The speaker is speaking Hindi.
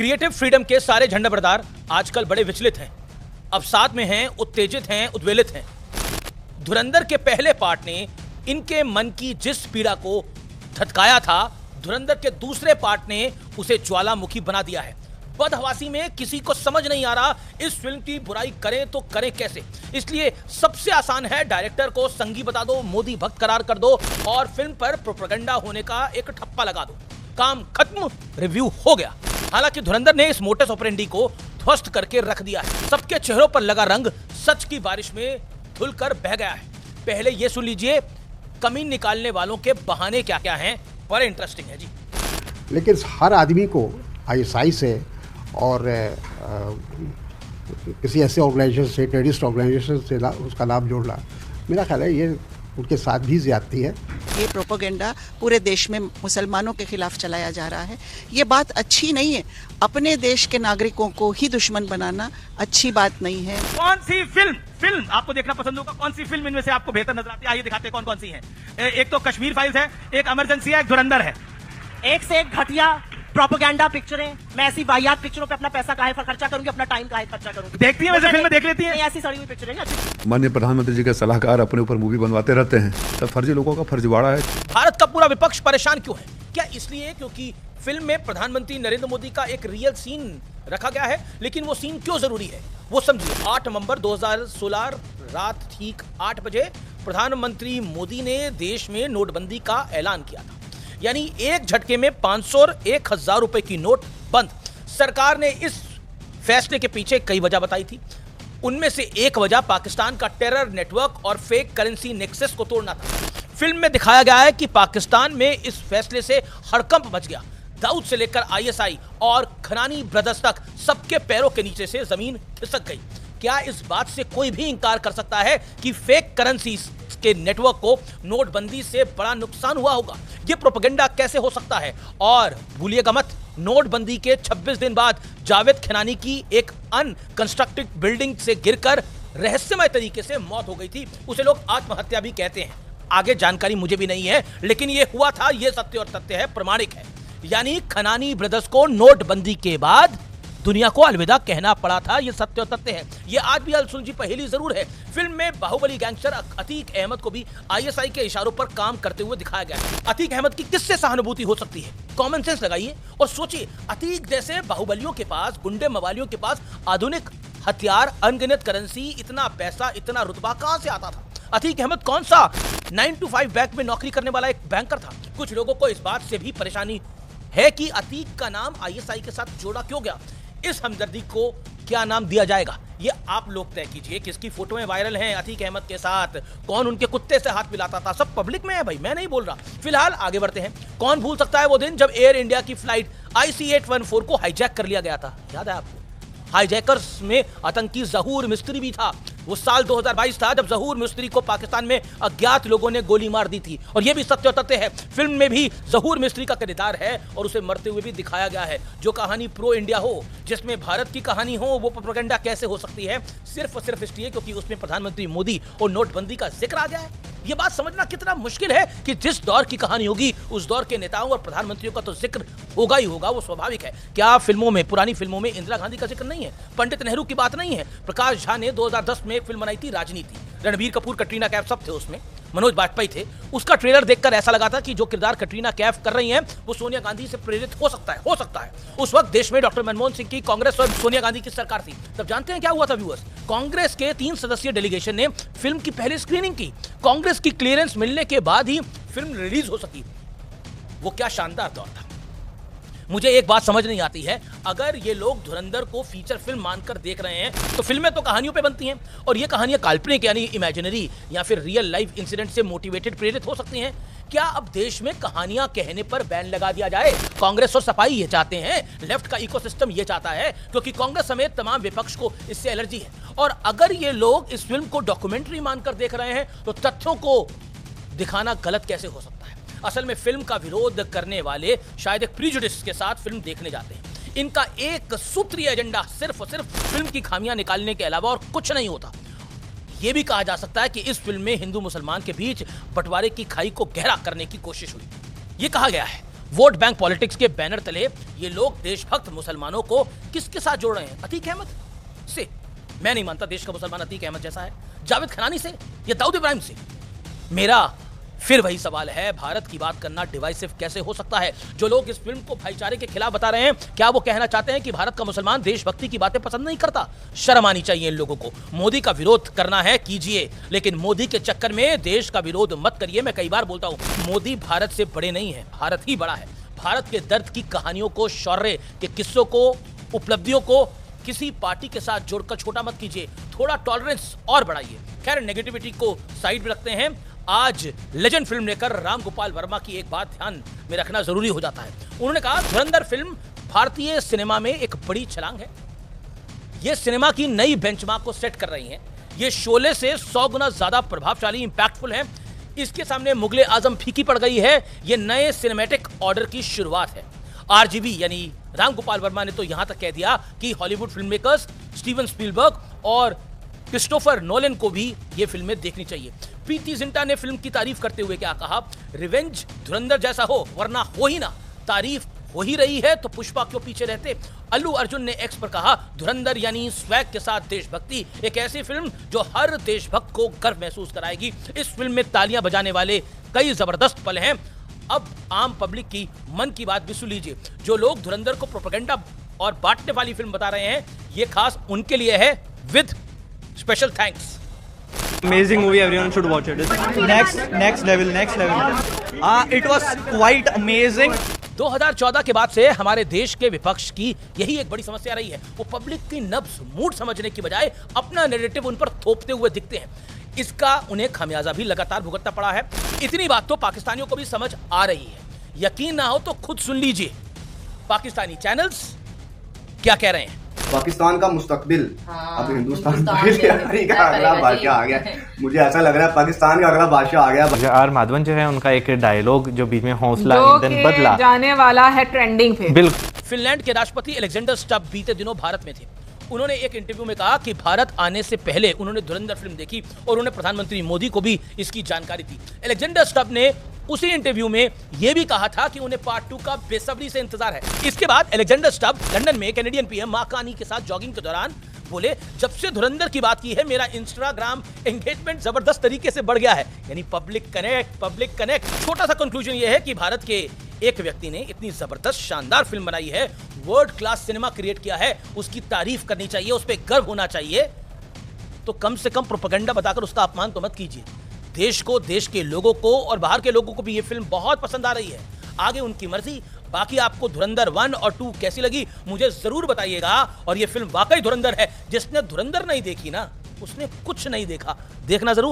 क्रिएटिव फ्रीडम के सारे झंडाबरदार आजकल बड़े विचलित हैं। अब साथ में हैं, उत्तेजित हैं, उद्वेलित हैं। धुरंधर के पहले पार्ट ने इनके मन की जिस पीड़ा को धतकाया था, धुरंधर के दूसरे पार्ट ने उसे ज्वालामुखी बना दिया है। बदहवासी में किसी को समझ नहीं आ रहा इस फिल्म की बुराई करें तो करें कैसे। इसलिए सबसे आसान है डायरेक्टर को संगी बता दो, मोदी भक्त करार कर दो और फिल्म पर प्रोपेगेंडा होने का एक ठप्पा लगा दो। काम खत्म, रिव्यू हो गया। हालांकि धुरंधर ने इस मोटस ऑपरेंडी को ध्वस्त करके रख दिया है। सबके चेहरों पर लगा रंग सच की बारिश में धुलकर बह गया है। पहले ये सुन लीजिए कमीन निकालने वालों के बहाने क्या क्या हैं, बड़े इंटरेस्टिंग है जी। लेकिन हर आदमी को आईएसआई से और किसी ऐसे ऑर्गेनाइजेशन से, टेररिस्ट ऑर्गेनाइजेशन से उसका लाभ जोड़ना, मेरा ख्याल है ये उनके साथ भी ज्यादती है। ये प्रोपेगेंडा पूरे देश में मुसलमानों के खिलाफ चलाया जा रहा है। ये बात अच्छी नहीं है। अपने देश के नागरिकों को ही दुश्मन बनाना अच्छी बात नहीं है। कौन सी फिल्म आपको देखना पसंद होगा? कौन सी फिल्म इनमें से आपको बेहतर नजर आती है? आइए दिखाते हैं कौन कौन सी है। एक तो कश्मीर फाइल्स है, एक इमरजेंसी है, एक धुरंधर है। एक से एक घटिया प्रोपेगेंडा पिक्चरें। मैं ऐसी वाहियात पिक्चरों पे अपना पैसा काहे खर्चा करूंगी, अपना टाइम काहे खर्चा करूंगी। देखती है वैसे फिल्म देख लेती है? ऐसी सड़ी हुई पिक्चरें अच्छी। माननीय प्रधानमंत्री जी के सलाहकार अपने ऊपर मूवी बनवाते रहते हैं, तब फर्जी लोगों का फर्जीवाड़ा है। भारत का पूरा विपक्ष परेशान क्यों है? क्या इसलिए क्योंकि फिल्म में प्रधानमंत्री नरेंद्र मोदी का एक रियल सीन रखा गया है? लेकिन वो सीन क्यों जरूरी है वो समझिए। 8 नवंबर 2016 रात ठीक 8 बजे प्रधानमंत्री मोदी ने देश में नोटबंदी का ऐलान किया था। यानी एक झटके में 500 और 1000 रुपए की नोट बंद। सरकार ने इस फैसले के पीछे कई वजह बताई थी। उनमें से एक वजह पाकिस्तान का टेरर नेटवर्क और फेक करेंसी नेक्सस को तोड़ना था। फिल्म में दिखाया गया है कि पाकिस्तान में इस फैसले से हड़कंप मच गया। दाऊद से लेकर आईएसआई और खनानी ब्रदर्स तक सबके पैरों के नीचे से जमीन खिसक गई। क्या इस बात से कोई भी इंकार कर सकता है कि फेक करेंसी के नेटवर्क को नोटबंदी से बड़ा नुकसान हुआ होगा? ये प्रोपेगेंडा कैसे हो सकता है? और भूलिएगा मत, नोटबंदी के 26 दिन बाद जावेद खनानी की एक अनकंस्ट्रक्टेड बिल्डिंग से गिरकर रहस्यमय तरीके से मौत हो गई थी। उसे लोग आत्महत्या भी कहते हैं। आगे जानकारी मुझे भी नहीं है, लेकिन ये हुआ था, ये सत्य और तथ्य है, प्रमाणिक है। यानी खनानी ब्रदर्स को नोटबंदी के बाद दुनिया को अलविदा कहना पड़ा था। यह सत्य और तथ्य है। यह आज भी अलसुलझी पहेली जरूर है। फिल्म में बाहुबली गैंगस्टर अतीक अहमद को भी आईएसआई के इशारों पर काम करते हुए दिखाया गया है। अतीक अहमद की किससे सहानुभूति हो सकती है? कॉमन सेंस लगाइए और सोचिए, अतीक जैसे बाहुबलियों के पास, गुंडे मवालियों के पास आधुनिक हथियार, अनगिनत करेंसी, इतना पैसा, इतना रुतबा कहां से आता था? अतीक अहमद कौन सा 9 to 5 बैंक में नौकरी करने वाला एक बैंकर था? कुछ लोगों को इस बात से भी परेशानी है कि अतीक का नाम आईएसआई के साथ जोड़ा क्यों गया। इस हमदर्दी को क्या नाम दिया जाएगा, ये आप लोग तय कीजिए। किसकी फोटोएं वायरल हैं अतीक अहमद के साथ? कौन उनके कुत्ते से हाथ मिलाता था? सब पब्लिक में है भाई, मैं नहीं बोल रहा। फिलहाल आगे बढ़ते हैं। कौन भूल सकता है वो दिन जब एयर इंडिया की फ्लाइट IC814 को हाईजैक कर लिया गया था? याद है आपको? हाईजैकर्स में आतंकी जहूर मिस्त्री भी था। वो साल 2022 था जब जहूर मिस्त्री को पाकिस्तान में अज्ञात लोगों ने गोली मार दी थी। और यह भी सत्य और तथ्य है। फिल्म में भी जहूर मिस्त्री का किरदार है और उसे मरते हुए भी दिखाया गया है। जो कहानी प्रो इंडिया हो, जिसमें भारत की कहानी हो, वो प्रोपेगेंडा कैसे हो सकती है? सिर्फ और सिर्फ इसलिए क्योंकि उसमें प्रधानमंत्री मोदी और नोटबंदी का जिक्र आ गया है। यह बात समझना कितना मुश्किल है कि जिस दौर की कहानी होगी उस दौर के नेताओं और प्रधानमंत्रियों का तो जिक्र होगा ही होगा, वो स्वाभाविक है। क्या फिल्मों में, पुरानी फिल्मों में इंदिरा गांधी का जिक्र नहीं है? पंडित नेहरू की बात नहीं है? प्रकाश झा ने 2010 में एक फिल्म बनाई थी राजनीति। रणबीर कपूर, कटरीना कैफ सब थे उसमें, मनोज बाजपेयी थे। उसका ट्रेलर देखकर ऐसा लगा था कि जो किरदार कटरीना कैफ कर रही हैं वो सोनिया गांधी से प्रेरित हो सकता है। उस वक्त देश में डॉक्टर मनमोहन सिंह की कांग्रेस और सोनिया गांधी की सरकार थी। तब जानते हैं क्या हुआ था व्यूअर्स? कांग्रेस के 3 सदस्यीय डेलीगेशन ने फिल्म की पहली स्क्रीनिंग की। कांग्रेस की क्लियरेंस मिलने के बाद ही फिल्म रिलीज हो सकी। वो क्या शानदार दौर था। मुझे एक बात समझ नहीं आती है, अगर ये लोग धुरंधर को फीचर फिल्म मानकर देख रहे हैं तो फिल्में तो कहानियों पे बनती हैं और ये कहानियां काल्पनिक यानी इमेजिनरी या फिर रियल लाइफ इंसिडेंट से मोटिवेटेड, प्रेरित हो सकती हैं। क्या अब देश में कहानियां कहने पर बैन लगा दिया जाए? कांग्रेस और सपाई ये चाहते हैं, लेफ्ट का इकोसिस्टम ये चाहता है, क्योंकि कांग्रेस समेत तमाम विपक्ष को इससे एलर्जी है। और अगर ये लोग इस फिल्म को डॉक्यूमेंट्री मानकर देख रहे हैं तो तथ्यों को दिखाना गलत कैसे हो सकता है? असल में फिल्म का विरोध करने वाले शायद एक प्रिजुडिस के साथ फिल्म देखने जाते हैं। इनका एक सूत्रीय एजेंडा सिर्फ और सिर्फ फिल्म की खामियां निकालने के अलावा और कुछ नहीं होता। यह भी कहा जा सकता है कि इस फिल्म में हिंदू मुसलमान के बीच बंटवारे की खाई को गहरा करने की कोशिश हुई। यह कहा गया है वोट बैंक पॉलिटिक्स के बैनर तले ये लोग देशभक्त मुसलमानों को किसके साथ जोड़ रहे हैं? अतीक अहमद से? मैं नहीं मानता देश का मुसलमान अतीक अहमद जैसा है। जावेद खनानी से या दाऊद इब्राहिम से? मेरा फिर वही सवाल है, भारत की बात करना डिवाइसिव कैसे हो सकता है? जो लोग इस फिल्म को भाईचारे के खिलाफ बता रहे हैं, क्या वो कहना चाहते हैं कि भारत का मुसलमान देशभक्ति की बातें पसंद नहीं करता? शर्म आनी चाहिए इन लोगों को। मोदी का विरोध करना है कीजिए, लेकिन मोदी के चक्कर में देश का विरोध मत करिए। मैं कई बार बोलता हूं, मोदी भारत से बड़े नहीं है, भारत ही बड़ा है। भारत के दर्द की कहानियों को, शौर्य के किस्सों को, उपलब्धियों को किसी पार्टी के साथ जोड़कर छोटा मत कीजिए। थोड़ा टॉलरेंस और बढ़ाइए। खैर, नेगेटिविटी को साइड में रखते हैं। आज लेजेंड फिल्म लेकर राम गोपाल वर्मा की एक बात ध्यान में रखना जरूरी हो जाता है। उन्होंने कहा, धुरंधर फिल्म भारतीय सिनेमा में एक बड़ी छलांग है। यह सिनेमा की नई बेंचमार्क को सेट कर रही है। यह शोले से 100 गुना ज्यादा प्रभावशाली, इंपैक्टफुल है। इसके सामने मुगले आजम फीकी पड़ गई है। यह नए सिनेमैटिक ऑर्डर की शुरुआत है। आरजीवी यानी राम गोपाल वर्मा ने तो यहां तक कह दिया कि Hollywood film makers Steven Spielberg और क्रिस्टोफर नोलन को भी ये फिल्में देखनी चाहिए। प्रीति जिंटा ने फिल्म की तारीफ करते हुए क्या कहा? रिवेंज धुरंधर जैसा हो, वरना हो ही ना। तारीफ हो ही रही है तो पुष्पा क्यों पीछे रहते? अल्लू अर्जुन ने एक्स पर कहा, धुरंधर यानी स्वैग के साथ देशभक्ति, एक ऐसी फिल्म जो हर देशभक्त को गर्व महसूस कराएगी। इस फिल्म में तालियां बजाने वाले कई जबरदस्त पल हैं। अब आम पब्लिक की मन की बात भी सुन लीजिए। जो लोग धुरंधर को प्रोपेगेंडा और बांटने वाली फिल्म बता रहे हैं, ये खास उनके लिए है, with special thanks. Amazing movie, everyone should watch it. Next level. It was quite amazing. 2014 के बाद से हमारे देश के विपक्ष की यही एक बड़ी समस्या रही है। वो पब्लिक की नब्ज, मूड समझने की बजाय अपना नैरेटिव उन पर थोपते हुए दिखते हैं। इसका उन्हें खमियाजा भी लगातार भुगतना पड़ा है। इतनी बात तो पाकिस्तानियों को भी समझ आ रही है। यकीन ना हो तो खुद सुन लीजिए पाकिस्तानी चैनल्स क्या कह रहे हैं। पाकिस्तान का मुस्तकबिल अब हिंदुस्तान का अगला बादशाह आ गया। मुझे ऐसा लग रहा है पाकिस्तान का अगला बादशाह आ गया। आर माधवन जो है, उनका एक डायलॉग जो बीच में हौसला ईंधन बदला जाने वाला है ट्रेंडिंग पे। बिल्कुल। फिनलैंड के राष्ट्रपति अलेक्जेंडर स्टब बीते दिनों भारत में थे। उन्होंने एक इंटरव्यू में कहा कि भारत आने से पहले उन्होंने धुरंधर फिल्म देखी और उन्होंने प्रधानमंत्री मोदी को भी इसकी जानकारी दी। अलेक्जेंडर स्टब ने उसी इंटरव्यू में यह भी कहा था कि उन्हें पार्ट 2 का बेसब्री से इंतजार है। इसके बाद अलेक्जेंडर स्टब लंदन में कैनेडियन पीएम मार्क कार्नी के साथ जॉगिंग के दौरान बोले, जब से धुरंधर की बात की है मेरा इंस्टाग्राम एंगेजमेंट जबरदस्त तरीके से बढ़ गया है। यानी पब्लिक कनेक्ट। छोटा सा कंक्लूजन यह है कि भारत के एक व्यक्ति ने इतनी जबरदस्त शानदार फिल्म बनाई है, वर्ल्ड क्लास सिनेमा क्रिएट किया है, उसकी तारीफ करनी चाहिए, उस पर गर्व होना चाहिए। तो कम से कम प्रोपेगेंडा बताकर उसका अपमान तो मत कीजिए। देश को, देश के लोगों को और बाहर के लोगों को भी ये फिल्म बहुत पसंद आ रही है। आगे उनकी मर्जी। बाकी आपको धुरंधर 1 और 2 कैसी लगी मुझे जरूर बताइएगा। और ये फिल्म वाकई धुरंधर है। जिसने धुरंधर नहीं देखी ना, उसने कुछ नहीं देखा। देखना जरूर।